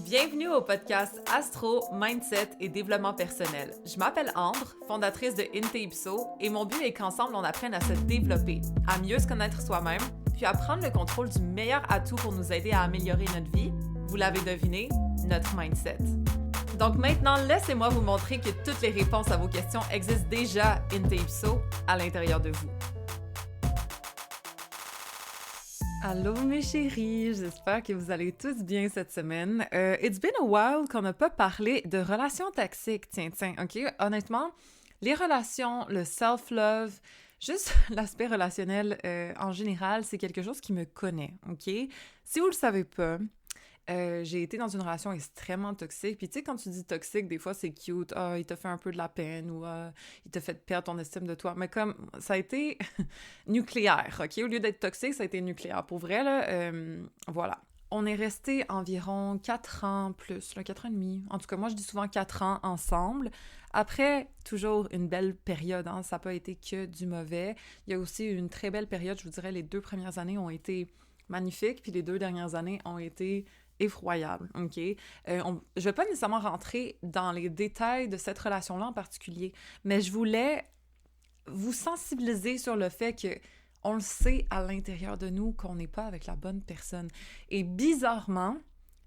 Bienvenue au podcast Astro, Mindset et Développement personnel. Je m'appelle Ambre, fondatrice de Inte-Ipso, et mon but est qu'ensemble on apprenne à se développer, à mieux se connaître soi-même, puis à prendre le contrôle du meilleur atout pour nous aider à améliorer notre vie. Vous l'avez deviné, notre mindset. Donc maintenant, laissez-moi vous montrer que toutes les réponses à vos questions existent déjà Inte-Ipso à l'intérieur de vous. Allô mes chéris, j'espère que vous allez tous bien cette semaine. It's been a while qu'on n'a pas parlé de relations toxiques, tiens, ok? Honnêtement, les relations, le self-love, juste l'aspect relationnel en général, c'est quelque chose qui me connaît, ok? Si vous le savez pas, j'ai été dans une relation extrêmement toxique. Puis tu sais, quand tu dis toxique, des fois c'est cute. Ah, il t'a fait un peu de la peine ou il t'a fait perdre ton estime de toi. Mais comme ça a été nucléaire, OK? Au lieu d'être toxique, ça a été nucléaire. Pour vrai, là, voilà. On est resté environ 4 ans plus, là, 4 ans et demi. En tout cas, moi, je dis souvent 4 ans ensemble. Après, toujours une belle période, hein? Ça n'a pas été que du mauvais. Il y a aussi une très belle période, je vous dirais, les 2 premières années ont été magnifiques, puis les 2 dernières années ont été effroyable, OK? Je vais pas nécessairement rentrer dans les détails de cette relation-là en particulier, mais je voulais vous sensibiliser sur le fait que on le sait à l'intérieur de nous qu'on n'est pas avec la bonne personne. Et bizarrement,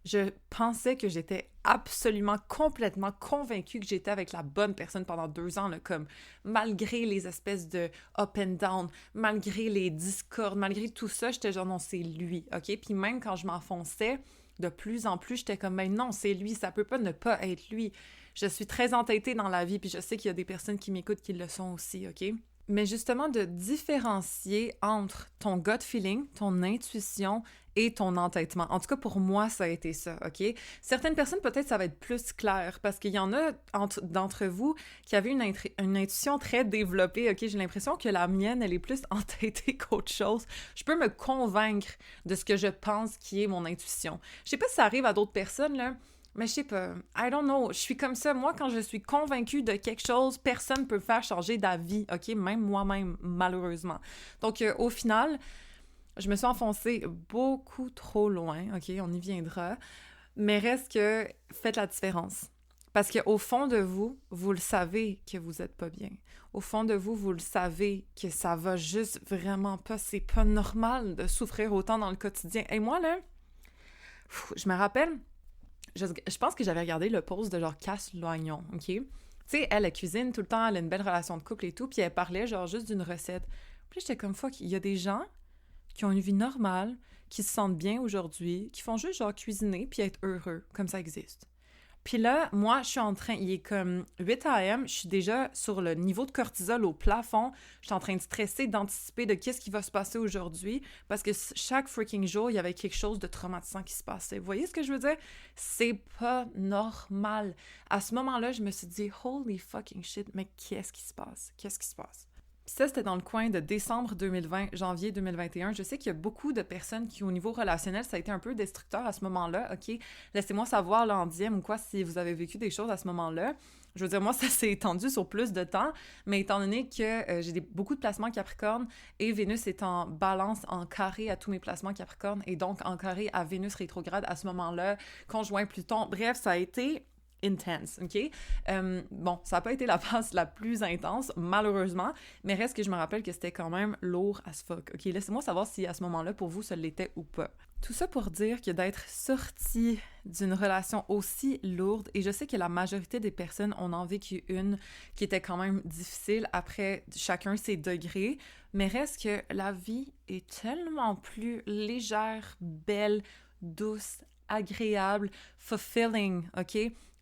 je pensais que j'étais absolument, complètement convaincue que j'étais avec la bonne personne pendant 2 ans, là, comme malgré les espèces de up and down, malgré les discords, malgré tout ça, j'étais genre non, c'est lui, OK? Puis même quand je m'enfonçais, de plus en plus, j'étais comme, ben non, c'est lui, ça peut pas ne pas être lui. Je suis très entêtée dans la vie, puis je sais qu'il y a des personnes qui m'écoutent qui le sont aussi, OK? Mais justement, de différencier entre ton gut feeling, ton intuition et ton entêtement. En tout cas, pour moi, ça a été ça, OK? Certaines personnes, peut-être, ça va être plus clair, parce qu'il y en a d'entre vous qui avaient une intuition très développée, OK? J'ai l'impression que la mienne, elle est plus entêtée qu'autre chose. Je peux me convaincre de ce que je pense qui est mon intuition. Je sais pas si ça arrive à d'autres personnes, là, mais je sais pas, I don't know, je suis comme ça. Moi, quand je suis convaincue de quelque chose, personne ne peut faire changer d'avis, OK? Même moi-même, malheureusement. Donc, au final, je me suis enfoncée beaucoup trop loin, OK? On y viendra. Mais reste que, faites la différence. Parce qu'au fond de vous, vous le savez que vous êtes pas bien. Au fond de vous, vous le savez que ça va juste vraiment pas. C'est pas normal de souffrir autant dans le quotidien. Et moi, là, je me rappelle... Je pense que j'avais regardé le post de genre Cass Loignon, OK? Tu sais, elle cuisine tout le temps, elle a une belle relation de couple et tout, puis elle parlait genre juste d'une recette. Puis j'étais comme, fuck, il y a des gens qui ont une vie normale, qui se sentent bien aujourd'hui, qui font juste genre cuisiner puis être heureux, comme ça existe. Puis là, moi, je suis en train, il est comme 8 AM, je suis déjà sur le niveau de cortisol au plafond, je suis en train de stresser, d'anticiper de qu'est-ce qui va se passer aujourd'hui, parce que chaque freaking jour, il y avait quelque chose de traumatisant qui se passait. Vous voyez ce que je veux dire? C'est pas normal. À ce moment-là, je me suis dit, holy fucking shit, mais qu'est-ce qui se passe? Qu'est-ce qui se passe? Puis ça, c'était dans le coin de décembre 2020, janvier 2021. Je sais qu'il y a beaucoup de personnes qui, au niveau relationnel, ça a été un peu destructeur à ce moment-là, OK? Laissez-moi savoir, là, en DM ou quoi, si vous avez vécu des choses à ce moment-là. Je veux dire, moi, ça s'est étendu sur plus de temps, mais étant donné que j'ai beaucoup de placements Capricorne et Vénus est en balance en carré à tous mes placements Capricorne et donc en carré à Vénus rétrograde à ce moment-là, conjoint Pluton. Bref, ça a été... intense, OK? Bon, ça n'a pas été la phase la plus intense, malheureusement, mais reste que je me rappelle que c'était quand même lourd as fuck, OK? Laissez-moi savoir si à ce moment-là, pour vous, ça l'était ou pas. Tout ça pour dire que d'être sorti d'une relation aussi lourde, et je sais que la majorité des personnes en ont vécu une qui était quand même difficile après chacun ses degrés, mais reste que la vie est tellement plus légère, belle, douce, agréable, fulfilling, OK?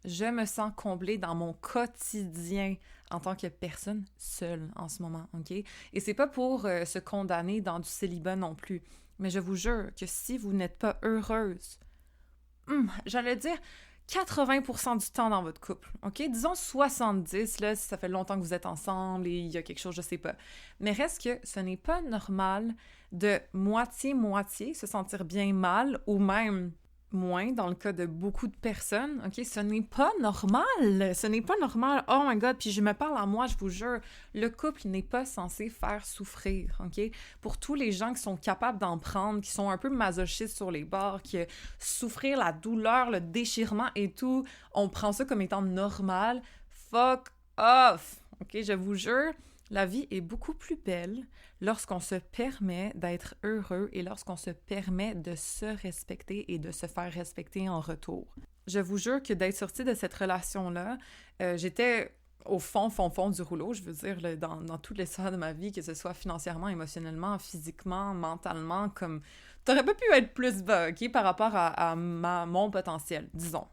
Je me sens comblée dans mon quotidien en tant que personne seule en ce moment, OK? Et c'est pas pour se condamner dans du célibat non plus, mais je vous jure que si vous n'êtes pas heureuse, j'allais dire 80% du temps dans votre couple, OK? Disons 70, là, si ça fait longtemps que vous êtes ensemble et il y a quelque chose, je sais pas. Mais reste que ce n'est pas normal de moitié-moitié se sentir bien mal ou même moins dans le cas de beaucoup de personnes, OK? Ce n'est pas normal! Ce n'est pas normal! Oh my God! Puis je me parle à moi, je vous jure, le couple n'est pas censé faire souffrir, OK? Pour tous les gens qui sont capables d'en prendre, qui sont un peu masochistes sur les bords, qui souffrir la douleur, le déchirement et tout, on prend ça comme étant normal. Fuck off! OK? Je vous jure, la vie est beaucoup plus belle lorsqu'on se permet d'être heureux et lorsqu'on se permet de se respecter et de se faire respecter en retour. Je vous jure que d'être sortie de cette relation-là, j'étais au fond du rouleau, je veux dire, là, dans toutes les sphères de ma vie, que ce soit financièrement, émotionnellement, physiquement, mentalement, comme... T'aurais pas pu être plus bas, OK, par rapport à mon potentiel, disons.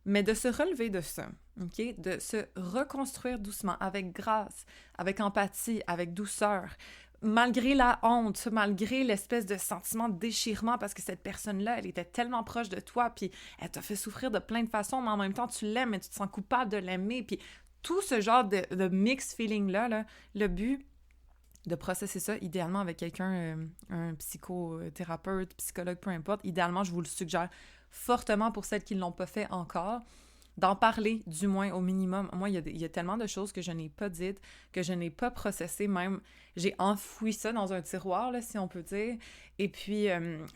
Mais de se relever de ça, OK? De se reconstruire doucement, avec grâce, avec empathie, avec douceur, malgré la honte, malgré l'espèce de sentiment de déchirement, parce que cette personne-là, elle était tellement proche de toi, puis elle t'a fait souffrir de plein de façons, mais en même temps, tu l'aimes, mais tu te sens coupable de l'aimer, puis tout ce genre de mixed feeling-là, là, le but de processer ça, idéalement avec quelqu'un, un psychothérapeute, psychologue, peu importe, idéalement, je vous le suggère fortement pour celles qui ne l'ont pas fait encore, d'en parler, du moins au minimum. Moi, il y a tellement de choses que je n'ai pas dites, que je n'ai pas processées, même j'ai enfoui ça dans un tiroir, là, si on peut dire, et puis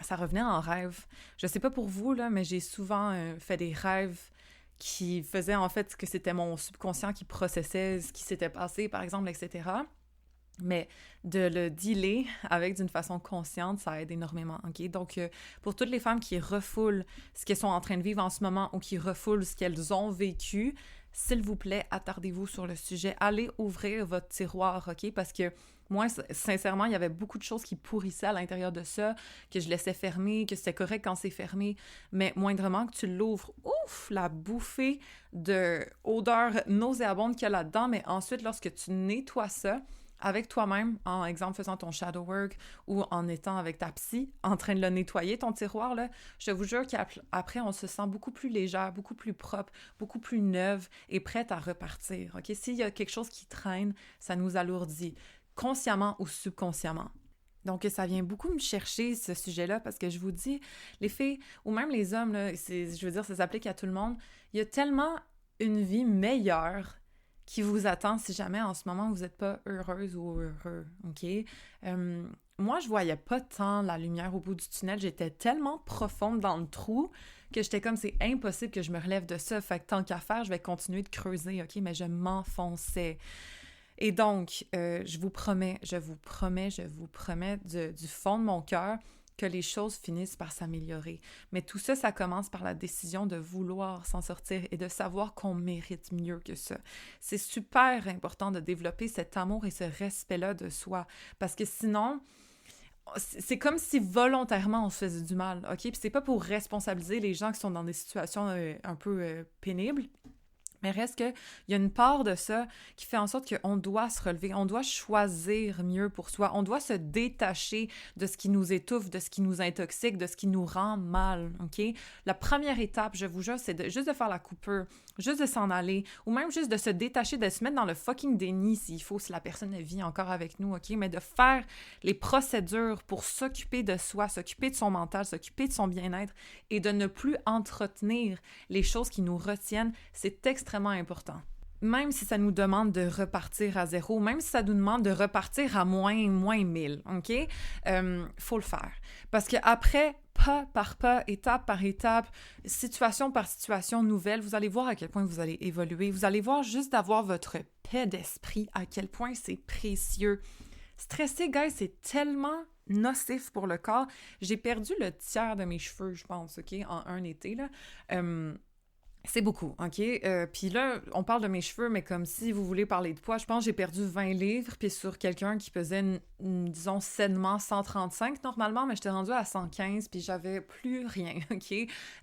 ça revenait en rêve. Je sais pas pour vous, là, mais j'ai souvent fait des rêves qui faisaient en fait que c'était mon subconscient qui processait ce qui s'était passé, par exemple, etc., mais de le dealer avec d'une façon consciente, ça aide énormément, OK? Donc, pour toutes les femmes qui refoulent ce qu'elles sont en train de vivre en ce moment ou qui refoulent ce qu'elles ont vécu, s'il vous plaît, attardez-vous sur le sujet. Allez ouvrir votre tiroir, OK? Parce que moi, sincèrement, il y avait beaucoup de choses qui pourrissaient à l'intérieur de ça, que je laissais fermer, que c'était correct quand c'est fermé, mais moindrement que tu l'ouvres, ouf, la bouffée de odeur nauséabonde qu'il y a là-dedans, mais ensuite, lorsque tu nettoies ça, avec toi-même, en exemple faisant ton shadow work ou en étant avec ta psy, en train de le nettoyer, ton tiroir, là, je vous jure qu'après, on se sent beaucoup plus légère, beaucoup plus propre, beaucoup plus neuve et prête à repartir, OK? S'il y a quelque chose qui traîne, ça nous alourdit, consciemment ou subconsciemment. Donc, ça vient beaucoup me chercher, ce sujet-là, parce que je vous dis, les filles, ou même les hommes, là, je veux dire, ça s'applique à tout le monde, il y a tellement une vie meilleure qui vous attend si jamais en ce moment vous n'êtes pas heureuse ou heureux, OK? Moi, je voyais pas tant la lumière au bout du tunnel, j'étais tellement profonde dans le trou que j'étais comme, c'est impossible que je me relève de ça, fait que tant qu'à faire, je vais continuer de creuser, OK? Mais je m'enfonçais. Et donc, je vous promets du fond de mon cœur que les choses finissent par s'améliorer. Mais tout ça, ça commence par la décision de vouloir s'en sortir et de savoir qu'on mérite mieux que ça. C'est super important de développer cet amour et ce respect-là de soi, parce que sinon, c'est comme si volontairement on se faisait du mal, OK? Puis c'est pas pour responsabiliser les gens qui sont dans des situations un peu pénibles, mais reste qu'il y a une part de ça qui fait en sorte qu'on doit se relever, on doit choisir mieux pour soi, on doit se détacher de ce qui nous étouffe, de ce qui nous intoxique, de ce qui nous rend mal, OK? La première étape, je vous jure, c'est juste de faire la coupure, juste de s'en aller, ou même juste de se détacher, de se mettre dans le fucking déni s'il faut, si la personne vit encore avec nous, OK? Mais de faire les procédures pour s'occuper de soi, s'occuper de son mental, s'occuper de son bien-être et de ne plus entretenir les choses qui nous retiennent, c'est extrêmement important. Même si ça nous demande de repartir à zéro, même si ça nous demande de repartir à moins 1000, OK? Faut le faire. Parce qu'après, pas par pas, étape par étape, situation par situation nouvelle, vous allez voir à quel point vous allez évoluer. Vous allez voir juste d'avoir votre paix d'esprit, à quel point c'est précieux. Stresser, guys, c'est tellement nocif pour le corps. J'ai perdu le tiers de mes cheveux, je pense, OK, en un été, là. C'est beaucoup, OK? Puis là, on parle de mes cheveux, mais comme si vous voulez parler de poids, je pense que j'ai perdu 20 livres, puis sur quelqu'un qui pesait, disons, sainement 135 normalement, mais j'étais rendue à 115, puis j'avais plus rien, OK?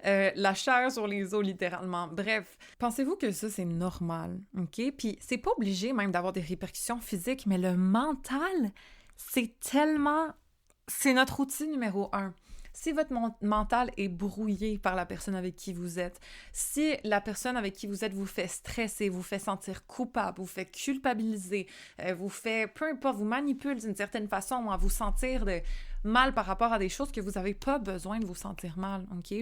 La chair sur les os, littéralement. Bref, pensez-vous que ça, c'est normal, OK? Puis c'est pas obligé même d'avoir des répercussions physiques, mais le mental, c'est tellement... C'est notre outil numéro 1. Si votre mental est brouillé par la personne avec qui vous êtes, si la personne avec qui vous êtes vous fait stresser, vous fait sentir coupable, vous fait culpabiliser, vous fait, peu importe, vous manipule d'une certaine façon à vous sentir mal par rapport à des choses que vous n'avez pas besoin de vous sentir mal, OK?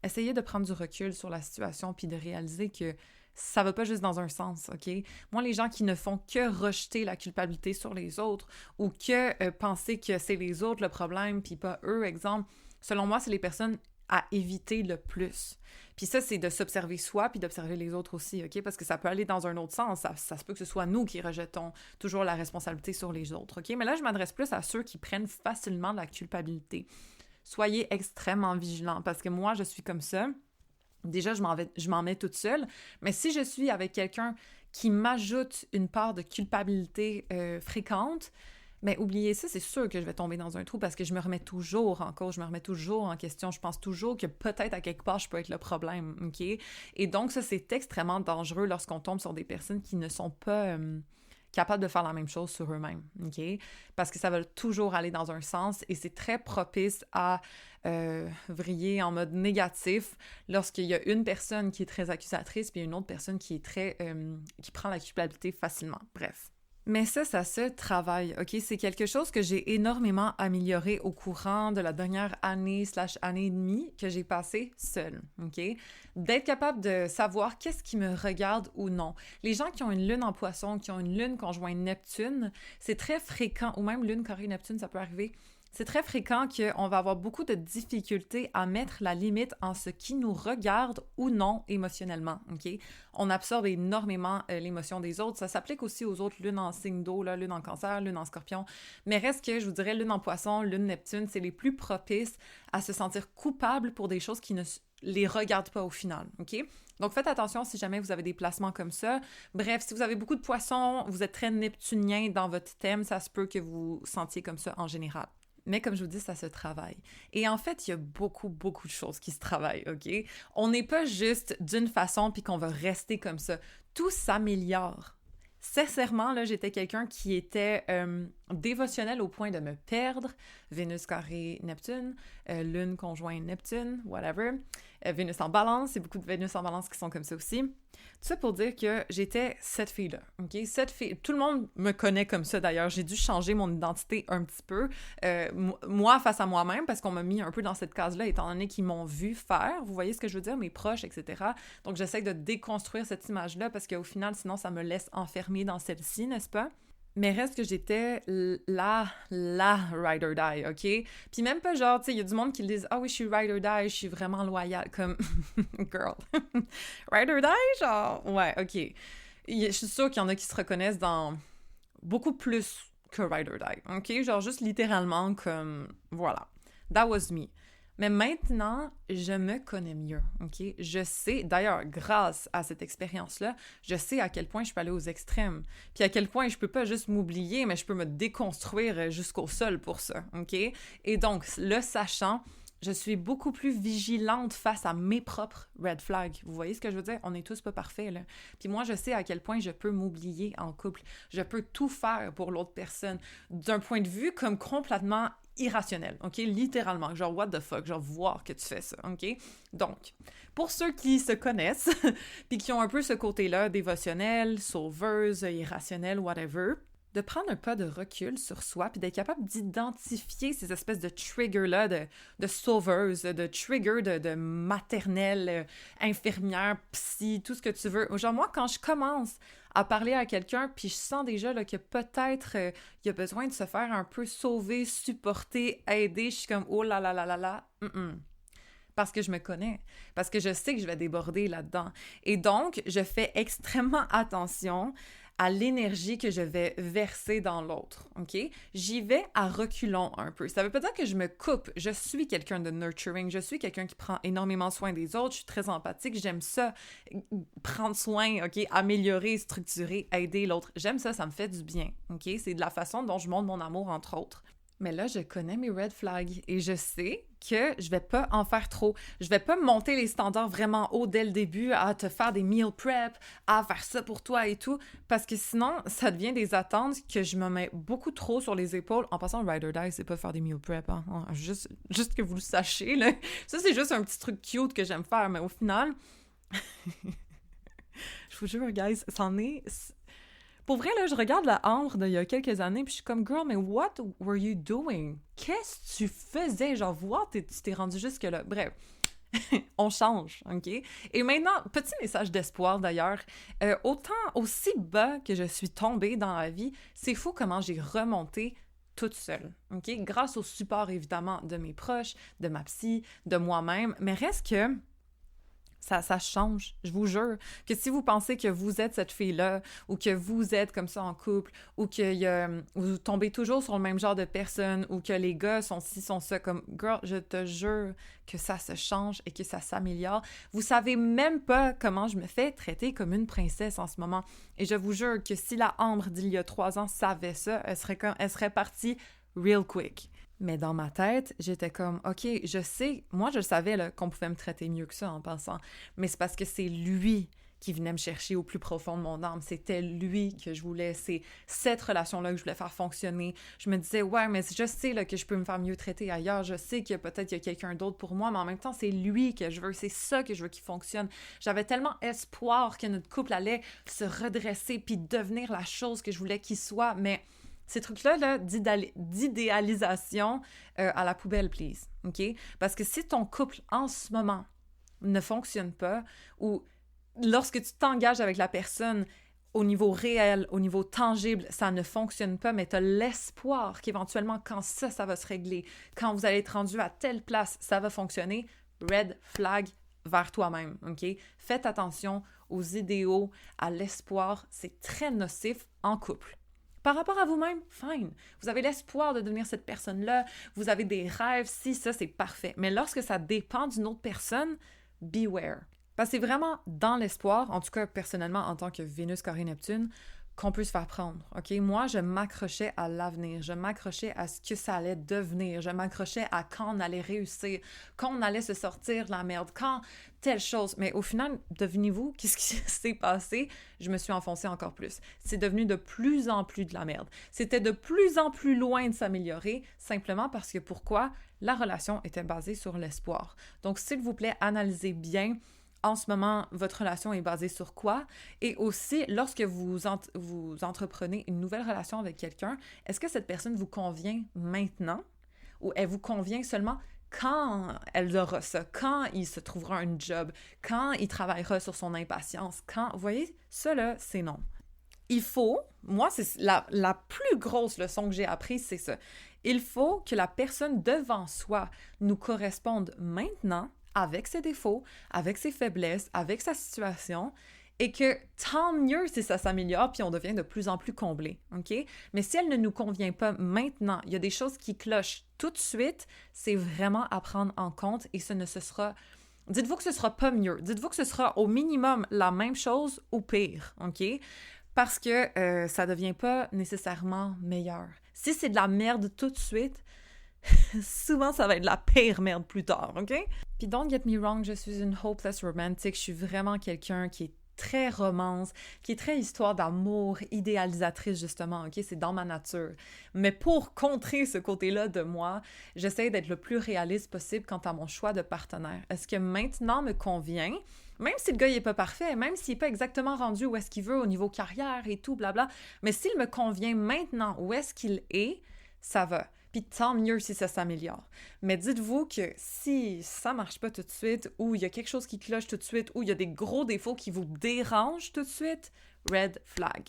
essayez de prendre du recul sur la situation puis de réaliser que ça va pas juste dans un sens, OK? Moi, les gens qui ne font que rejeter la culpabilité sur les autres ou que penser que c'est les autres le problème puis pas eux, exemple, selon moi, c'est les personnes à éviter le plus. Puis ça, c'est de s'observer soi puis d'observer les autres aussi, OK? Parce que ça peut aller dans un autre sens. Ça se peut que ce soit nous qui rejetons toujours la responsabilité sur les autres, OK? Mais là, je m'adresse plus à ceux qui prennent facilement la culpabilité. Soyez extrêmement vigilants parce que moi, je suis comme ça. Déjà, je m'en mets toute seule, mais si je suis avec quelqu'un qui m'ajoute une part de culpabilité fréquente, mais oubliez ça, c'est sûr que je vais tomber dans un trou parce que je me remets toujours en cause, je me remets toujours en question, je pense toujours que peut-être à quelque part, je peux être le problème, OK? Et donc ça, c'est extrêmement dangereux lorsqu'on tombe sur des personnes qui ne sont pas capables de faire la même chose sur eux-mêmes, OK? Parce que ça va toujours aller dans un sens et c'est très propice à vriller en mode négatif lorsqu'il y a une personne qui est très accusatrice puis une autre personne qui est très... qui prend la culpabilité facilement. Bref. Mais ça se travaille, OK? C'est quelque chose que j'ai énormément amélioré au courant de la dernière année/année et demie que j'ai passée seule, OK? D'être capable de savoir qu'est-ce qui me regarde ou non. Les gens qui ont une lune en poisson, qui ont une lune conjointe Neptune, c'est très fréquent, ou même lune carré Neptune, ça peut arriver. C'est très fréquent qu'on va avoir beaucoup de difficultés à mettre la limite en ce qui nous regarde ou non émotionnellement, OK? On absorbe énormément l'émotion des autres. Ça s'applique aussi aux autres lunes en signe d'eau, là, lune en cancer, lune en scorpion. Mais reste que, je vous dirais, lune en poisson, lune Neptune, c'est les plus propices à se sentir coupable pour des choses qui ne les regardent pas au final, OK? Donc, faites attention si jamais vous avez des placements comme ça. Bref, si vous avez beaucoup de poissons, vous êtes très neptunien dans votre thème, ça se peut que vous vous sentiez comme ça en général. Mais comme je vous dis, ça se travaille. Et en fait, il y a beaucoup, beaucoup de choses qui se travaillent, OK? On n'est pas juste d'une façon puis qu'on va rester comme ça. Tout s'améliore. Sincèrement, là, j'étais quelqu'un qui était dévotionnel au point de me perdre. Vénus carré Neptune, Lune conjoint Neptune, whatever. Vénus en balance, c'est beaucoup de Vénus en balance qui sont comme ça aussi. Tout ça pour dire que j'étais cette fille-là, OK? Cette fille... Tout le monde me connaît comme ça, d'ailleurs. J'ai dû changer mon identité un petit peu, moi face à moi-même, parce qu'on m'a mis un peu dans cette case-là, étant donné qu'ils m'ont vu faire. Vous voyez ce que je veux dire? Mes proches, etc. Donc, j'essaie de déconstruire cette image-là, parce qu'au final, sinon, ça me laisse enfermer dans celle-ci, n'est-ce pas? Mais reste que j'étais la ride or die, OK? Puis même pas genre, tu sais, il y a du monde qui le disent « Ah oui, je suis ride or die, je suis vraiment loyale. » Comme, girl, ride or die? Genre, ouais, OK. Je suis sûre qu'il y en a qui se reconnaissent dans beaucoup plus que ride or die, OK? Genre juste littéralement comme, voilà. That was me. Mais maintenant, je me connais mieux, OK? Je sais, d'ailleurs, grâce à cette expérience-là, je sais à quel point je peux aller aux extrêmes. Puis à quel point je peux pas juste m'oublier, mais je peux me déconstruire jusqu'au sol pour ça, OK? Et donc, le sachant, je suis beaucoup plus vigilante face à mes propres red flags. Vous voyez ce que je veux dire? On n'est tous pas parfaits, là. Puis moi, je sais à quel point je peux m'oublier en couple. Je peux tout faire pour l'autre personne. D'un point de vue comme complètement irrationnel, OK? Littéralement. Genre, what the fuck? Genre, voir que tu fais ça, OK? Donc, pour ceux qui se connaissent, puis qui ont un peu ce côté-là, dévotionnel, sauveuse, irrationnel, whatever, de prendre un pas de recul sur soi puis d'être capable d'identifier ces espèces de triggers-là de sauveuse, de triggers de maternelle, infirmière, psy, tout ce que tu veux. Genre moi, quand je commence à parler à quelqu'un puis je sens déjà là, que peut-être il a besoin de se faire un peu sauver, supporter, aider, je suis comme « Oh là là là là là, parce que je me connais, parce que je sais que je vais déborder là-dedans. Et donc, je fais extrêmement attention à l'énergie que je vais verser dans l'autre, OK? J'y vais à reculons un peu. Ça veut pas dire que je me coupe. Je suis quelqu'un de nurturing. Je suis quelqu'un qui prend énormément soin des autres. Je suis très empathique. J'aime ça. Prendre soin, OK? Améliorer, structurer, aider l'autre. J'aime ça. Ça me fait du bien, OK? C'est de la façon dont je montre mon amour, entre autres. Mais là, je connais mes red flags et je sais que je vais pas en faire trop. Je vais pas monter les standards vraiment haut dès le début, à te faire des meal prep, à faire ça pour toi et tout, parce que sinon, ça devient des attentes que je me mets beaucoup trop sur les épaules. En passant, ride or die, c'est pas faire des meal prep, hein. Juste que vous le sachiez, là. Ça, c'est juste un petit truc cute que j'aime faire, mais au final... je vous jure, guys, c'en est... Pour vrai, là, je regarde la Ambre d'il y a quelques années, puis je suis comme « Girl, mais what were you doing? Qu'est-ce que tu faisais? Genre, voir, tu t'es rendu jusque-là. » Bref, On change, OK? Et maintenant, petit message d'espoir d'ailleurs, autant aussi bas que je suis tombée dans la vie, c'est fou comment j'ai remonté toute seule, OK? Grâce au support évidemment de mes proches, de ma psy, de moi-même, mais reste que ça change, je vous jure, que si vous pensez que vous êtes cette fille-là, ou que vous êtes comme ça en couple, ou que vous tombez toujours sur le même genre de personne, ou que les gars sont ci, sont ça, comme, girl, je te jure que ça se change et que ça s'améliore. Vous savez même pas comment je me fais traiter comme une princesse en ce moment. Et je vous jure que si la Ambre d'il y a 3 ans savait ça, elle serait partie real quick. Mais dans ma tête, j'étais comme, OK, je sais, moi je savais là, qu'on pouvait me traiter mieux que ça en passant, mais c'est parce que c'est lui qui venait me chercher au plus profond de mon âme. C'était lui que je voulais, c'est cette relation-là que je voulais faire fonctionner. Je me disais, ouais, mais je sais là, que je peux me faire mieux traiter ailleurs, je sais qu'il y a peut-être il y a quelqu'un d'autre pour moi, mais en même temps, c'est lui que je veux, c'est ça que je veux qu'il fonctionne. J'avais tellement espoir que notre couple allait se redresser puis devenir la chose que je voulais qu'il soit, mais ces trucs-là là, d'idéalisation, à la poubelle, please, OK? Parce que si ton couple, en ce moment, ne fonctionne pas, ou lorsque tu t'engages avec la personne au niveau réel, au niveau tangible, ça ne fonctionne pas, mais tu as l'espoir qu'éventuellement, quand ça va se régler, quand vous allez être rendu à telle place, ça va fonctionner, red flag vers toi-même, OK? Faites attention aux idéaux, à l'espoir, c'est très nocif en couple. Par rapport à vous-même, fine. Vous avez l'espoir de devenir cette personne-là, vous avez des rêves, si, ça, c'est parfait. Mais lorsque ça dépend d'une autre personne, beware. Parce que c'est vraiment dans l'espoir, en tout cas personnellement en tant que Vénus, Carré, Neptune, qu'on peut se faire prendre, OK? Moi, je m'accrochais à l'avenir, je m'accrochais à ce que ça allait devenir, je m'accrochais à quand on allait réussir, quand on allait se sortir de la merde, quand telle chose. Mais au final, devinez-vous, qu'est-ce qui s'est passé? Je me suis enfoncée encore plus. C'est devenu de plus en plus de la merde. C'était de plus en plus loin de s'améliorer, simplement parce que pourquoi? La relation était basée sur l'espoir. Donc, s'il vous plaît, analysez bien en ce moment, votre relation est basée sur quoi? Et aussi, lorsque vous entreprenez une nouvelle relation avec quelqu'un, est-ce que cette personne vous convient maintenant ou elle vous convient seulement quand elle aura ça, quand il se trouvera un job, quand il travaillera sur son impatience, quand... Vous voyez, ça là, c'est non. Il faut, moi, c'est la plus grosse leçon que j'ai apprise, c'est ça. Il faut que la personne devant soi nous corresponde maintenant, avec ses défauts, avec ses faiblesses, avec sa situation, et que tant mieux si ça s'améliore puis on devient de plus en plus comblé, OK? Mais si elle ne nous convient pas maintenant, il y a des choses qui clochent tout de suite, c'est vraiment à prendre en compte et ce sera... Dites-vous que ce sera pas mieux. Dites-vous que ce sera au minimum la même chose ou pire, OK? Parce que ça devient pas nécessairement meilleur. Si c'est de la merde tout de suite, souvent, ça va être de la pire merde plus tard, OK? Puis don't get me wrong, je suis une hopeless romantic. Je suis vraiment quelqu'un qui est très romance, qui est très histoire d'amour, idéalisatrice, justement, OK? C'est dans ma nature. Mais pour contrer ce côté-là de moi, j'essaie d'être le plus réaliste possible quant à mon choix de partenaire. Est-ce que maintenant me convient? Même si le gars, il est pas parfait, même s'il est pas exactement rendu où est-ce qu'il veut au niveau carrière et tout, blabla, mais s'il me convient maintenant où est-ce qu'il est, ça va. Puis tant mieux si ça s'améliore. Mais dites-vous que si ça marche pas tout de suite, ou il y a quelque chose qui cloche tout de suite, ou il y a des gros défauts qui vous dérangent tout de suite, red flag.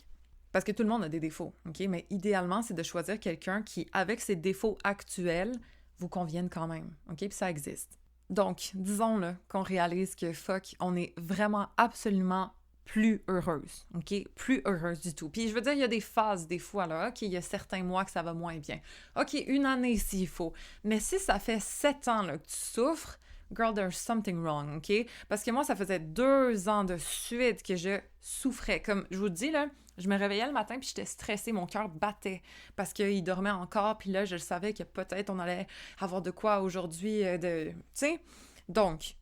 Parce que tout le monde a des défauts, OK? Mais idéalement, c'est de choisir quelqu'un qui, avec ses défauts actuels, vous convienne quand même, OK? Puis ça existe. Donc, disons-le qu'on réalise que, fuck, on est vraiment absolument plus heureuse, OK? Plus heureuse du tout. Puis je veux dire, il y a des phases des fois, là, OK? Il y a certains mois que ça va moins bien. OK, une année s'il faut. Mais si ça fait 7 ans là, que tu souffres, girl, there's something wrong, OK? Parce que moi, ça faisait 2 ans de suite que je souffrais. Comme je vous dis, là, je me réveillais le matin puis j'étais stressée, mon cœur battait parce qu'il dormait encore. Puis là, je le savais que peut-être on allait avoir de quoi aujourd'hui, tu sais? Donc...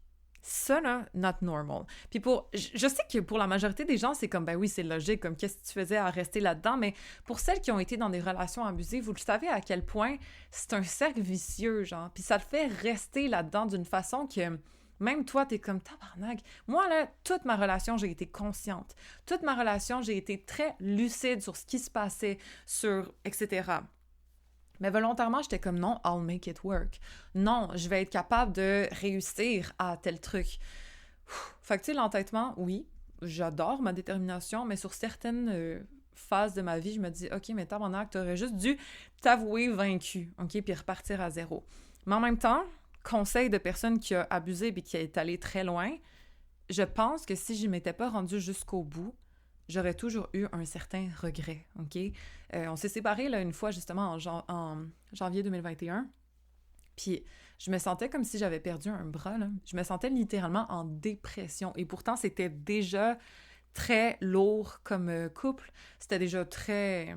ça, là, not normal. Puis je sais que pour la majorité des gens, c'est comme, ben oui, c'est logique, comme qu'est-ce que tu faisais à rester là-dedans, mais pour celles qui ont été dans des relations abusives, vous le savez à quel point c'est un cercle vicieux, genre, puis ça te fait rester là-dedans d'une façon que même toi, t'es comme, tabarnak. Moi, là, toute ma relation, j'ai été consciente. Toute ma relation, j'ai été très lucide sur ce qui se passait, sur etc. Mais volontairement, j'étais comme non, I'll make it work. Non, je vais être capable de réussir à tel truc. Fait que tu sais, l'entêtement, oui, j'adore ma détermination, mais sur certaines phases de ma vie, je me dis, OK, mais tabarnak, t'aurais juste dû t'avouer vaincu, OK, puis repartir à zéro. Mais en même temps, conseil de personne qui a abusé et qui est allée très loin, je pense que si je m'étais pas rendue jusqu'au bout, j'aurais toujours eu un certain regret, OK? On s'est séparés là, une fois, justement, en janvier 2021, puis je me sentais comme si j'avais perdu un bras, là. Je me sentais littéralement en dépression. Et pourtant, c'était déjà très lourd comme couple. C'était déjà très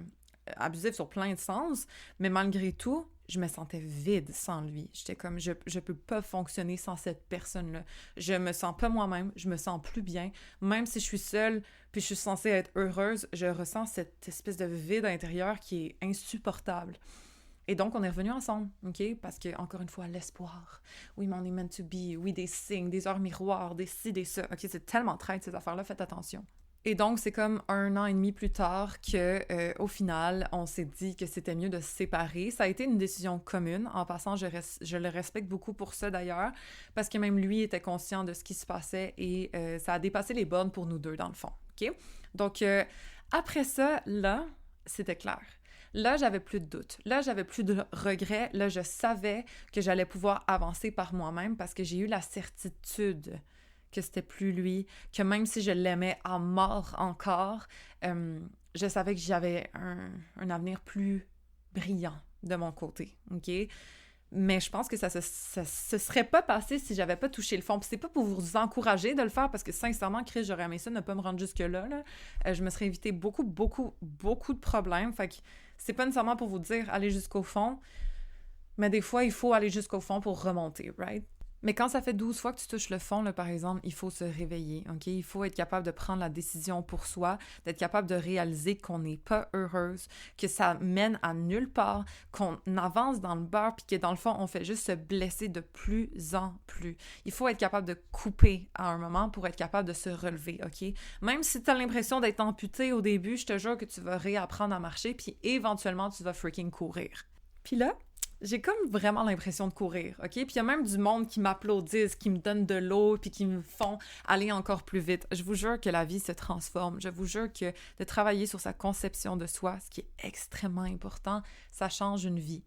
abusif sur plein de sens. Mais malgré tout, je me sentais vide sans lui. J'étais comme, je peux pas fonctionner sans cette personne-là. Je me sens pas moi-même, je me sens plus bien. Même si je suis seule, puis je suis censée être heureuse, je ressens cette espèce de vide intérieur qui est insupportable. Et donc, on est revenus ensemble, OK? Parce que, encore une fois, l'espoir. Oui, mais on est meant to be. Oui, des signes, des heures miroirs, des ci, des ça. OK, c'est tellement traite, ces affaires-là, faites attention. Et donc, c'est comme 1 an et demi plus tard que, au final, on s'est dit que c'était mieux de se séparer. Ça a été une décision commune. En passant, je le respecte beaucoup pour ça, d'ailleurs, parce que même lui était conscient de ce qui se passait et ça a dépassé les bornes pour nous deux, dans le fond, OK? Donc, après ça, là, c'était clair. Là, j'avais plus de doute. Là, j'avais plus de regrets. Là, je savais que j'allais pouvoir avancer par moi-même parce que j'ai eu la certitude que c'était plus lui, que même si je l'aimais à mort encore, je savais que j'avais un avenir plus brillant de mon côté, OK? Mais je pense que ça se serait pas passé si j'avais pas touché le fond. Puis c'est pas pour vous encourager de le faire, parce que sincèrement, Chris, j'aurais aimé ça ne pas me rendre jusque-là, là. Je me serais évité beaucoup, beaucoup, beaucoup de problèmes. Fait que c'est pas nécessairement pour vous dire aller jusqu'au fond, mais des fois, il faut aller jusqu'au fond pour remonter, right? Mais quand ça fait 12 fois que tu touches le fond, là, par exemple, il faut se réveiller, OK? Il faut être capable de prendre la décision pour soi, d'être capable de réaliser qu'on n'est pas heureuse, que ça mène à nulle part, qu'on avance dans le beurre, puis que dans le fond, on fait juste se blesser de plus en plus. Il faut être capable de couper à un moment pour être capable de se relever, OK? Même si tu as l'impression d'être amputé au début, je te jure que tu vas réapprendre à marcher, puis éventuellement, tu vas freaking courir. Puis là, j'ai comme vraiment l'impression de courir, OK? Puis il y a même du monde qui m'applaudissent, qui me donnent de l'eau, puis qui me font aller encore plus vite. Je vous jure que la vie se transforme. Je vous jure que de travailler sur sa conception de soi, ce qui est extrêmement important, ça change une vie.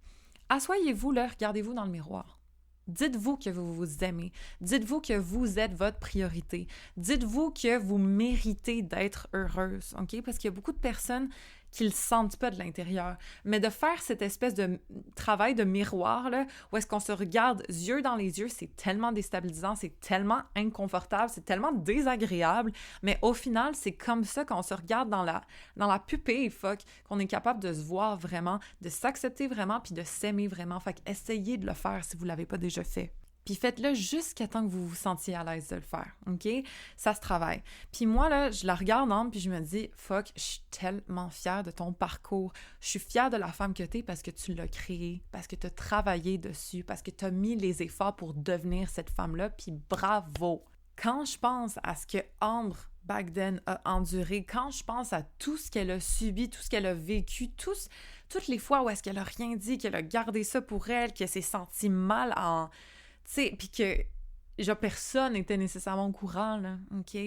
Asseyez-vous là, regardez-vous dans le miroir. Dites-vous que vous vous aimez. Dites-vous que vous êtes votre priorité. Dites-vous que vous méritez d'être heureuse, OK? Parce qu'il y a beaucoup de personnes qui le sentent pas de l'intérieur. Mais de faire cette espèce de travail de miroir, là, où est-ce qu'on se regarde yeux dans les yeux, c'est tellement déstabilisant, c'est tellement inconfortable, c'est tellement désagréable, mais au final, c'est comme ça qu'on se regarde dans la pupille, qu'on est capable de se voir vraiment, de s'accepter vraiment, puis de s'aimer vraiment. Fait qu'essayez de le faire si vous l'avez pas déjà fait. Puis faites-le jusqu'à temps que vous vous sentiez à l'aise de le faire, OK? Ça se travaille. Puis moi, là, je la regarde, hein, puis je me dis, fuck, je suis tellement fière de ton parcours. Je suis fière de la femme que t'es parce que tu l'as créée, parce que tu as travaillé dessus, parce que tu as mis les efforts pour devenir cette femme-là, puis bravo! Quand je pense à ce que Ambre back then a enduré, quand je pense à tout ce qu'elle a subi, tout ce qu'elle a vécu, toutes les fois où est-ce qu'elle a rien dit, qu'elle a gardé ça pour elle, qu'elle s'est sentie mal en... Tu sais, puis que, genre, personne n'était nécessairement au courant, là, OK?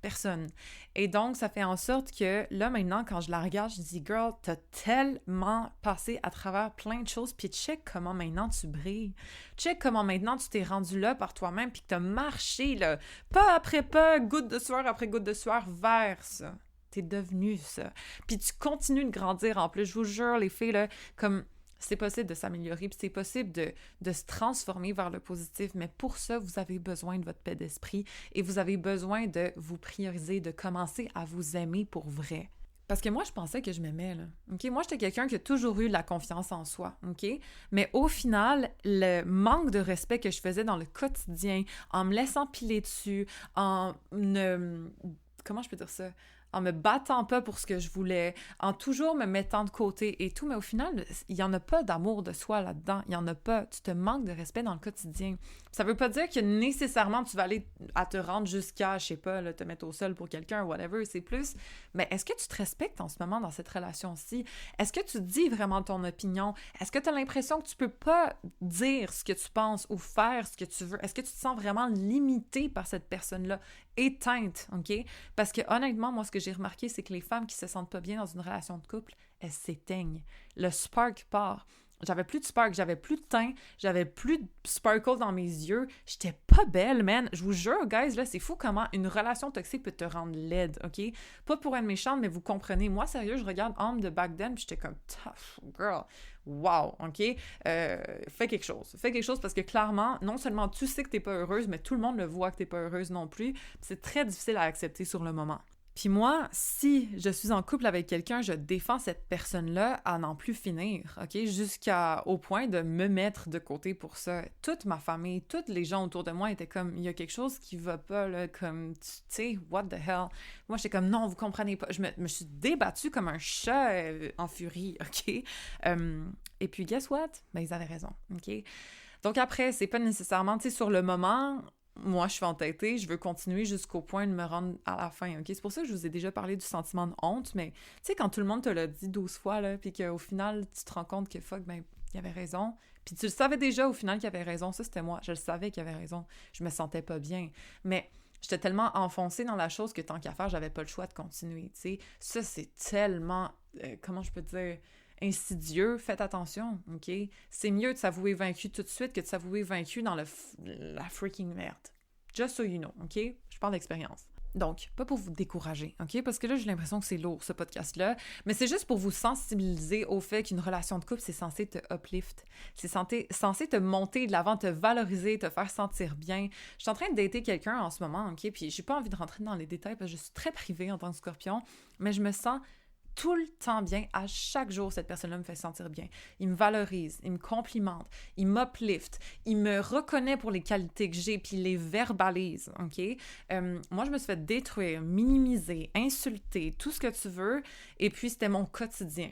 Personne. Et donc, ça fait en sorte que, là, maintenant, quand je la regarde, je dis, « Girl, t'as tellement passé à travers plein de choses, puis check comment maintenant tu brilles. Check comment maintenant tu t'es rendu là par toi-même, puis que t'as marché, là, pas après pas, goutte de sueur après goutte de sueur, vers ça. T'es devenu ça. Puis tu continues de grandir en plus. Je vous jure, les filles, là, comme... C'est possible de s'améliorer, puis c'est possible de se transformer vers le positif, mais pour ça, vous avez besoin de votre paix d'esprit et vous avez besoin de vous prioriser, de commencer à vous aimer pour vrai. Parce que moi, je pensais que je m'aimais, là. OK? Moi, j'étais quelqu'un qui a toujours eu de la confiance en soi, OK? Mais au final, le manque de respect que je faisais dans le quotidien, en me laissant piler dessus, comment je peux dire ça? en me battant pas pour ce que je voulais, en toujours me mettant de côté et tout, mais au final, il y en a pas d'amour de soi là-dedans, il y en a pas. Tu te manques de respect dans le quotidien. Ça veut pas dire que nécessairement tu vas aller à te rendre jusqu'à, je sais pas, là, te mettre au sol pour quelqu'un, whatever, c'est plus. Mais est-ce que tu te respectes en ce moment dans cette relation-ci? Est-ce que tu dis vraiment ton opinion? Est-ce que tu as l'impression que tu peux pas dire ce que tu penses ou faire ce que tu veux? Est-ce que tu te sens vraiment limité par cette personne-là? Éteinte, OK? Parce que honnêtement, moi, ce que j'ai remarqué, c'est que les femmes qui se sentent pas bien dans une relation de couple, elles s'éteignent. Le spark part. J'avais plus de spark, j'avais plus de teint, j'avais plus de sparkle dans mes yeux. J'étais pas belle, man. Je vous jure, guys, là, c'est fou comment une relation toxique peut te rendre laide, OK? Pas pour être méchante, mais vous comprenez. Moi, sérieux, je regarde Homme de back then, puis j'étais comme tough girl. Wow, OK? Fais quelque chose. Fais quelque chose parce que clairement, non seulement tu sais que t'es pas heureuse, mais tout le monde le voit que t'es pas heureuse non plus. C'est très difficile à accepter sur le moment. Puis moi, si je suis en couple avec quelqu'un, je défends cette personne-là à n'en plus finir, OK? Jusqu'au point de me mettre de côté pour ça. Toute ma famille, tous les gens autour de moi étaient comme, il y a quelque chose qui va pas, là, comme, tu sais, what the hell? Moi, j'étais comme, non, vous comprenez pas. Je me suis débattue comme un chat en furie, OK? Et puis, guess what? Ben, ils avaient raison, OK? Donc après, c'est pas nécessairement, tu sais, sur le moment... Moi, je suis entêtée, je veux continuer jusqu'au point de me rendre à la fin, OK? C'est pour ça que je vous ai déjà parlé du sentiment de honte, mais tu sais, quand tout le monde te l'a dit 12 fois, là, puis qu'au final, tu te rends compte que fuck, ben, il avait raison. Puis tu le savais déjà au final qu'il avait raison, ça c'était moi, je le savais qu'il avait raison. Je me sentais pas bien, mais j'étais tellement enfoncée dans la chose que tant qu'à faire, j'avais pas le choix de continuer, tu sais. Ça, c'est tellement, comment je peux dire... insidieux, faites attention, OK? C'est mieux de s'avouer vaincu tout de suite que de s'avouer vaincu dans la freaking merde. Just so you know, OK? Je parle d'expérience. Donc, pas pour vous décourager, OK? Parce que là, j'ai l'impression que c'est lourd, ce podcast-là, mais c'est juste pour vous sensibiliser au fait qu'une relation de couple, c'est censé te uplift. C'est censé te monter de l'avant, te valoriser, te faire sentir bien. Je suis en train de dater quelqu'un en ce moment, OK? Puis j'ai pas envie de rentrer dans les détails parce que je suis très privée en tant que scorpion, mais je me sens tout le temps bien. À chaque jour, cette personne-là me fait sentir bien. Il me valorise, il me complimente, il m'uplift, il me reconnaît pour les qualités que j'ai, puis il les verbalise, OK? Moi, je me suis fait détruire, minimiser, insulter, tout ce que tu veux, et puis c'était mon quotidien.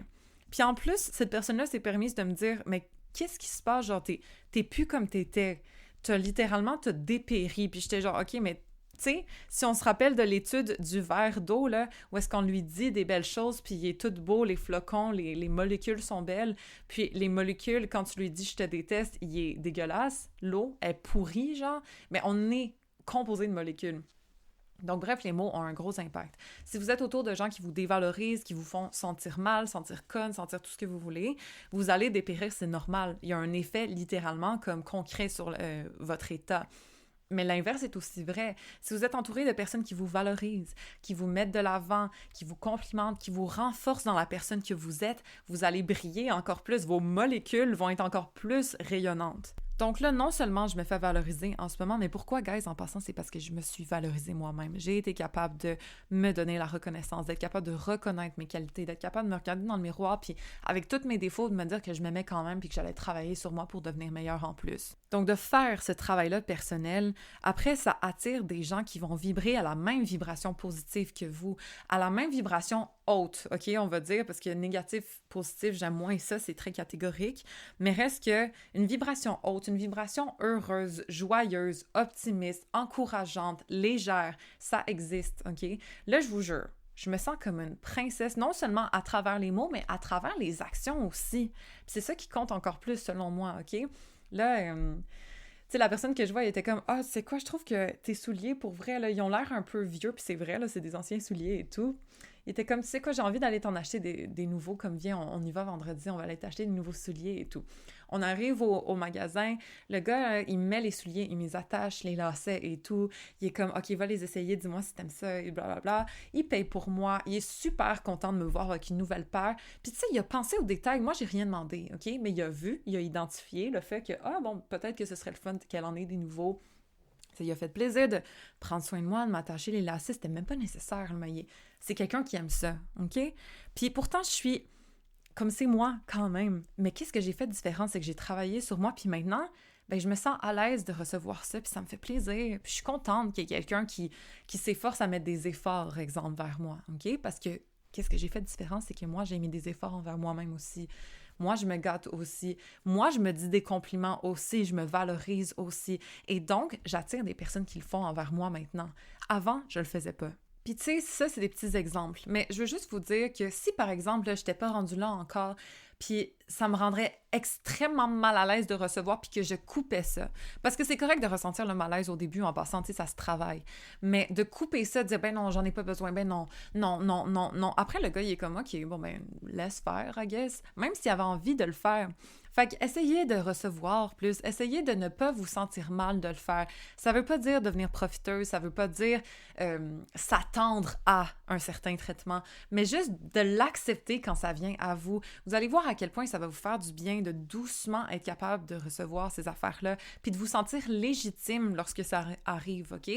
Puis en plus, cette personne-là s'est permise de me dire, mais qu'est-ce qui se passe? Genre, t'es plus comme t'étais. T'as littéralement dépéri. Puis j'étais genre, OK, mais tu sais, si on se rappelle de l'étude du verre d'eau, là, où est-ce qu'on lui dit des belles choses, puis il est tout beau, les flocons, les molécules sont belles, puis les molécules, quand tu lui dis « je te déteste », il est dégueulasse, l'eau est pourrie, genre, mais on est composé de molécules. Donc bref, les mots ont un gros impact. Si vous êtes autour de gens qui vous dévalorisent, qui vous font sentir mal, sentir conne, sentir tout ce que vous voulez, vous allez dépérir, c'est normal. Il y a un effet littéralement comme concret sur votre état. Mais l'inverse est aussi vrai. Si vous êtes entouré de personnes qui vous valorisent, qui vous mettent de l'avant, qui vous complimentent, qui vous renforcent dans la personne que vous êtes, vous allez briller encore plus. Vos molécules vont être encore plus rayonnantes. Donc là, non seulement je me fais valoriser en ce moment, mais pourquoi, guys, en passant, c'est parce que je me suis valorisée moi-même. J'ai été capable de me donner la reconnaissance, d'être capable de reconnaître mes qualités, d'être capable de me regarder dans le miroir, puis avec tous mes défauts, de me dire que je m'aimais quand même, puis que j'allais travailler sur moi pour devenir meilleure en plus. Donc de faire ce travail-là personnel, après, ça attire des gens qui vont vibrer à la même vibration positive que vous, à la même vibration haute, OK, on va dire, parce que négatif, positif, j'aime moins ça, c'est très catégorique, mais reste que une vibration haute, une vibration heureuse, joyeuse, optimiste, encourageante, légère, ça existe, OK? Là, je vous jure, je me sens comme une princesse, non seulement à travers les mots, mais à travers les actions aussi. Puis c'est ça qui compte encore plus, selon moi, OK? Là, tu sais, la personne que je vois, elle était comme « Ah, tu sais quoi, je trouve que tes souliers, pour vrai, là, ils ont l'air un peu vieux, puis c'est vrai, là, c'est des anciens souliers et tout. » Il était comme « Tu sais quoi, j'ai envie d'aller t'en acheter des nouveaux, comme viens, on y va vendredi, on va aller t'acheter des nouveaux souliers et tout. » On arrive au magasin, le gars, il met les souliers, il me les attache, les lacets et tout. Il est comme « Ok, va les essayer, dis-moi si t'aimes ça, et blablabla. » Il paye pour moi, il est super content de me voir avec une nouvelle paire. Puis tu sais, il a pensé aux détails, moi j'ai rien demandé, ok? Mais il a vu, il a identifié le fait que « Ah bon, peut-être que ce serait le fun qu'elle en ait des nouveaux. » Ça lui a fait plaisir de prendre soin de moi, de m'attacher les lacets, c'était même pas nécessaire, mais c'est quelqu'un qui aime ça, ok? Puis pourtant, je suis comme c'est moi quand même. Mais qu'est-ce que j'ai fait de différent? C'est que j'ai travaillé sur moi, puis maintenant, ben je me sens à l'aise de recevoir ça, puis ça me fait plaisir. Puis je suis contente qu'il y ait quelqu'un qui s'efforce à mettre des efforts, exemple, vers moi, OK? Parce que qu'est-ce que j'ai fait de différent, c'est que moi, j'ai mis des efforts envers moi-même aussi. Moi, je me gâte aussi. Moi, je me dis des compliments aussi. Je me valorise aussi. Et donc, j'attire des personnes qui le font envers moi maintenant. Avant, je le faisais pas. Puis tu sais, ça, c'est des petits exemples. Mais je veux juste vous dire que si, par exemple, là, je n'étais pas rendue là encore, puis ça me rendrait extrêmement mal à l'aise de recevoir, puis que je coupais ça. Parce que c'est correct de ressentir le malaise au début en passant, tu sais, ça se travaille. Mais de couper ça, de dire, ben non, j'en ai pas besoin, ben non, non, non, non, non. Après, le gars, il est comme, OK, bon, ben, laisse faire, I guess. Même s'il avait envie de le faire. Fait que essayez de recevoir plus, essayez de ne pas vous sentir mal de le faire. Ça veut pas dire devenir profiteuse, ça veut pas dire s'attendre à un certain traitement, mais juste de l'accepter quand ça vient à vous. Vous allez voir à quel point ça va vous faire du bien de doucement être capable de recevoir ces affaires-là, puis de vous sentir légitime lorsque ça arrive, OK?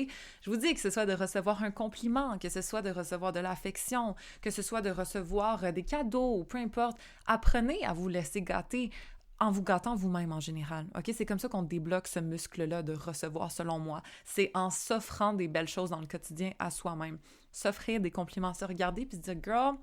Je vous dis que ce soit de recevoir un compliment, que ce soit de recevoir de l'affection, que ce soit de recevoir des cadeaux, ou peu importe, apprenez à vous laisser gâter en vous gâtant vous-même en général. OK? C'est comme ça qu'on débloque ce muscle-là de recevoir, selon moi. C'est en s'offrant des belles choses dans le quotidien à soi-même. S'offrir des compliments, se regarder puis se dire « Girl,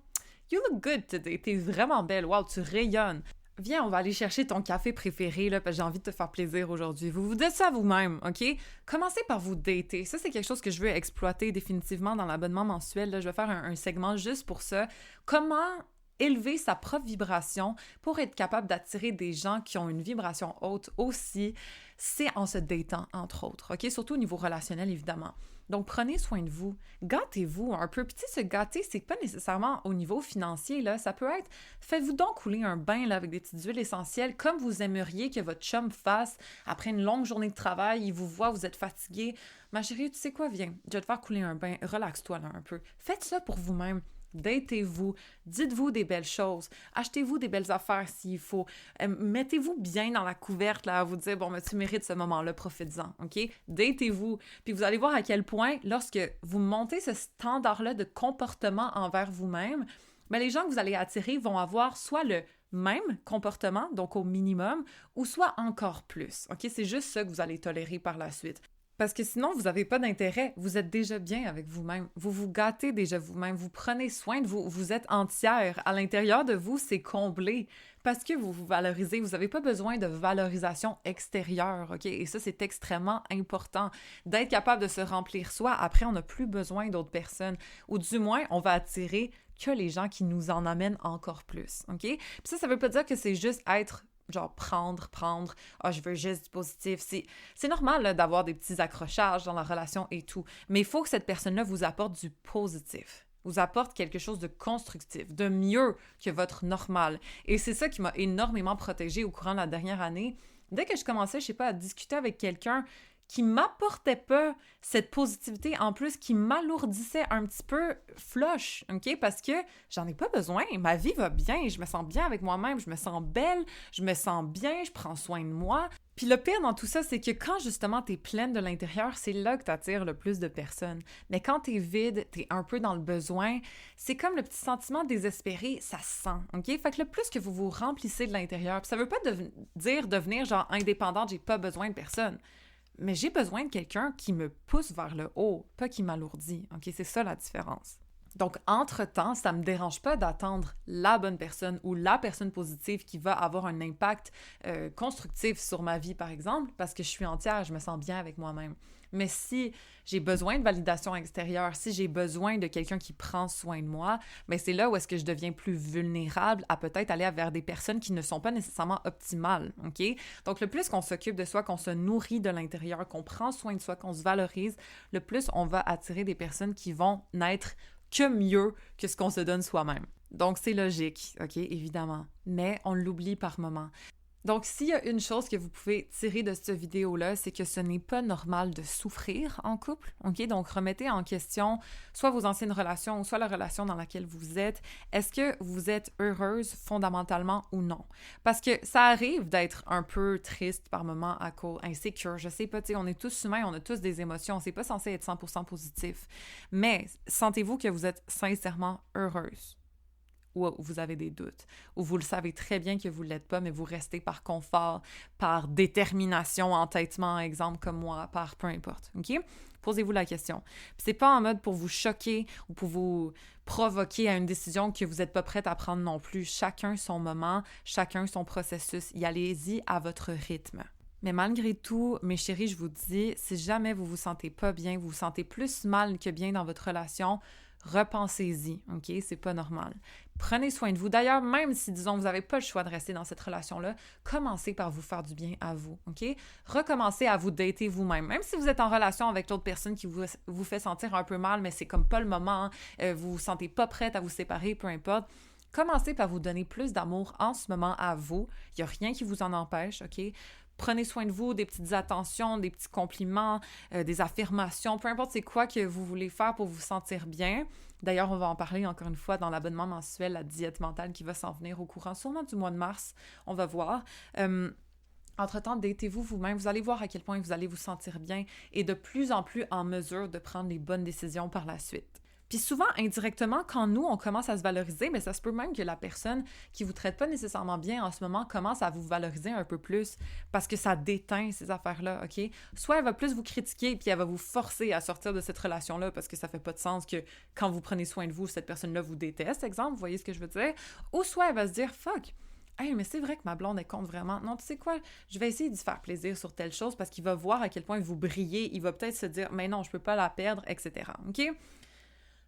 you look good today. T'es vraiment belle. Wow, tu rayonnes. Viens, on va aller chercher ton café préféré, là, parce que j'ai envie de te faire plaisir aujourd'hui. » Vous vous dites ça vous-même, OK? Commencez par vous dater. Ça, c'est quelque chose que je veux exploiter définitivement dans l'abonnement mensuel. Là. Je vais faire un segment juste pour ça. Comment élever sa propre vibration pour être capable d'attirer des gens qui ont une vibration haute aussi, c'est en se datant, entre autres, OK? Surtout au niveau relationnel, évidemment. Donc, prenez soin de vous. Gâtez-vous un peu. Puis, tu sais, se gâter, c'est pas nécessairement au niveau financier, là. Ça peut être, faites-vous donc couler un bain, là, avec des petites huiles essentielles, comme vous aimeriez que votre chum fasse après une longue journée de travail. Il vous voit, vous êtes fatigué. Ma chérie, tu sais quoi? Viens, je vais te faire couler un bain. Relaxe-toi, là, un peu. Faites ça pour vous-même. Datez-vous, dites-vous des belles choses, achetez-vous des belles affaires s'il faut, mettez-vous bien dans la couverte là, à vous dire, bon, mais tu mérites ce moment-là, profites-en, OK? Datez-vous, puis vous allez voir à quel point, lorsque vous montez ce standard-là de comportement envers vous-même, bien, les gens que vous allez attirer vont avoir soit le même comportement, donc au minimum, ou soit encore plus, OK? C'est juste ça que vous allez tolérer par la suite. Parce que sinon, vous n'avez pas d'intérêt. Vous êtes déjà bien avec vous-même. Vous vous gâtez déjà vous-même. Vous prenez soin de vous. Vous êtes entière. À l'intérieur de vous, c'est comblé. Parce que vous vous valorisez. Vous n'avez pas besoin de valorisation extérieure, OK? Et ça, c'est extrêmement important. D'être capable de se remplir soi. Après, on n'a plus besoin d'autres personnes. Ou du moins, on va attirer que les gens qui nous en amènent encore plus, OK? Puis ça veut pas dire que c'est juste être genre prendre, je veux juste du positif. C'est normal là, d'avoir des petits accrochages dans la relation et tout, mais il faut que cette personne-là vous apporte du positif, vous apporte quelque chose de constructif, de mieux que votre normal. Et c'est ça qui m'a énormément protégée au courant de la dernière année. Dès que je commençais, je sais pas, à discuter avec quelqu'un qui m'apportait pas cette positivité, en plus, qui m'alourdissait un petit peu flush, OK? Parce que j'en ai pas besoin, ma vie va bien, je me sens bien avec moi-même, je me sens belle, je me sens bien, je prends soin de moi. Puis le pire dans tout ça, c'est que quand justement t'es pleine de l'intérieur, c'est là que t'attires le plus de personnes. Mais quand t'es vide, t'es un peu dans le besoin, c'est comme le petit sentiment désespéré, ça se sent, OK? Fait que le plus que vous vous remplissez de l'intérieur, puis ça veut pas dire devenir genre indépendante, j'ai pas besoin de personne. Mais j'ai besoin de quelqu'un qui me pousse vers le haut, pas qui m'alourdit. OK? C'est ça la différence. Donc, entre-temps, ça ne me dérange pas d'attendre la bonne personne ou la personne positive qui va avoir un impact constructif sur ma vie, par exemple, parce que je suis entière, je me sens bien avec moi-même. Mais si j'ai besoin de validation extérieure, si j'ai besoin de quelqu'un qui prend soin de moi, bien c'est là où est-ce que je deviens plus vulnérable à peut-être aller vers des personnes qui ne sont pas nécessairement optimales, OK? Donc, le plus qu'on s'occupe de soi, qu'on se nourrit de l'intérieur, qu'on prend soin de soi, qu'on se valorise, le plus on va attirer des personnes qui vont n'être que mieux que ce qu'on se donne soi-même. Donc, c'est logique, OK, évidemment, mais on l'oublie par moments. Donc, s'il y a une chose que vous pouvez tirer de cette vidéo-là, c'est que ce n'est pas normal de souffrir en couple, OK? Donc, remettez en question soit vos anciennes relations ou soit la relation dans laquelle vous êtes. Est-ce que vous êtes heureuse fondamentalement ou non? Parce que ça arrive d'être un peu triste par moments à cause insécure. Je sais pas, tu sais, on est tous humains, on a tous des émotions. C'est pas censé être 100% positif. Mais sentez-vous que vous êtes sincèrement heureuse? ou vous avez des doutes, ou vous le savez très bien que vous ne l'êtes pas, mais vous restez par confort, par détermination, entêtement, exemple comme moi, par peu importe, OK? Posez-vous la question. Puis c'est pas en mode pour vous choquer ou pour vous provoquer à une décision que vous n'êtes pas prête à prendre non plus. Chacun son moment, chacun son processus. Y allez-y à votre rythme. Mais malgré tout, mes chéris, je vous dis, si jamais vous vous sentez pas bien, vous vous sentez plus mal que bien dans votre relation, repensez-y, OK? C'est pas normal. Prenez soin de vous. D'ailleurs, même si, disons, vous n'avez pas le choix de rester dans cette relation-là, commencez par vous faire du bien à vous, OK? Recommencez à vous dater vous-même. Même si vous êtes en relation avec l'autre personne qui vous fait sentir un peu mal, mais c'est comme pas le moment, vous vous sentez pas prête à vous séparer, peu importe, commencez par vous donner plus d'amour en ce moment à vous. Il n'y a rien qui vous en empêche, OK? Prenez soin de vous, des petites attentions, des petits compliments, des affirmations, peu importe c'est quoi que vous voulez faire pour vous sentir bien. D'ailleurs, on va en parler encore une fois dans l'abonnement mensuel, la diète mentale qui va s'en venir au courant sûrement du mois de mars. On va voir. Entre-temps, datez-vous vous-même. Vous allez voir à quel point vous allez vous sentir bien et de plus en plus en mesure de prendre les bonnes décisions par la suite. Puis souvent, indirectement, quand nous, on commence à se valoriser, mais ça se peut même que la personne qui vous traite pas nécessairement bien en ce moment commence à vous valoriser un peu plus parce que ça déteint ces affaires-là, OK? Soit elle va plus vous critiquer puis elle va vous forcer à sortir de cette relation-là parce que ça fait pas de sens que quand vous prenez soin de vous, cette personne-là vous déteste, exemple, vous voyez ce que je veux dire? Ou soit elle va se dire « Fuck! » Hey, mais c'est vrai que ma blonde, elle compte vraiment. Non, tu sais quoi? Je vais essayer d'y faire plaisir sur telle chose parce qu'il va voir à quel point vous brillez. Il va peut-être se dire « Mais non, je peux pas la perdre, etc. » OK?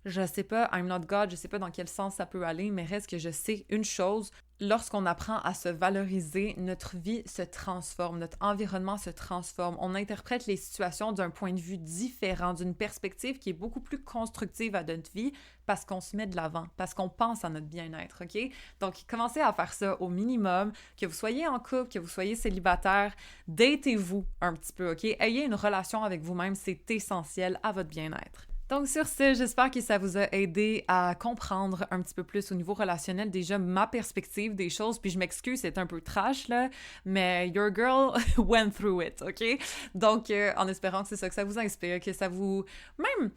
Je sais pas, I'm not God, je sais pas dans quel sens ça peut aller, mais reste que je sais une chose, lorsqu'on apprend à se valoriser, notre vie se transforme, notre environnement se transforme. On interprète les situations d'un point de vue différent, d'une perspective qui est beaucoup plus constructive à notre vie parce qu'on se met de l'avant, parce qu'on pense à notre bien-être, OK? Donc, commencez à faire ça au minimum, que vous soyez en couple, que vous soyez célibataire, datez-vous un petit peu, OK? Ayez une relation avec vous-même, c'est essentiel à votre bien-être. Donc sur ce, j'espère que ça vous a aidé à comprendre un petit peu plus au niveau relationnel déjà ma perspective des choses, puis je m'excuse, c'est un peu trash là, mais your girl went through it, OK? Donc en espérant que c'est ça, que ça vous inspire, que ça vous... même...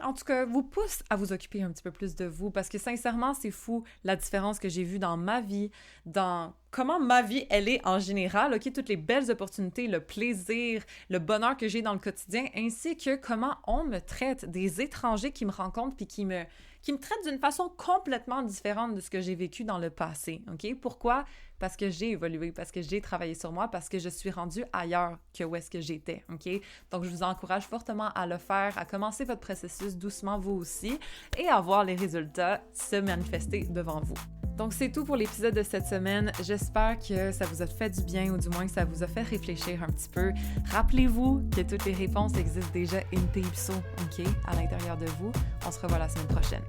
en tout cas, vous pousse à vous occuper un petit peu plus de vous parce que sincèrement, c'est fou la différence que j'ai vue dans ma vie, dans comment ma vie, elle est en général, OK? Toutes les belles opportunités, le plaisir, le bonheur que j'ai dans le quotidien, ainsi que comment on me traite, des étrangers qui me rencontrent puis qui me traitent d'une façon complètement différente de ce que j'ai vécu dans le passé, OK? Pourquoi? Parce que j'ai évolué, parce que j'ai travaillé sur moi, parce que je suis rendue ailleurs que où est-ce que j'étais, OK? Donc, je vous encourage fortement à le faire, à commencer votre processus doucement vous aussi et à voir les résultats se manifester devant vous. Donc, c'est tout pour l'épisode de cette semaine. J'espère que ça vous a fait du bien ou du moins que ça vous a fait réfléchir un petit peu. Rappelez-vous que toutes les réponses existent déjà in peso, OK? À l'intérieur de vous. On se revoit la semaine prochaine.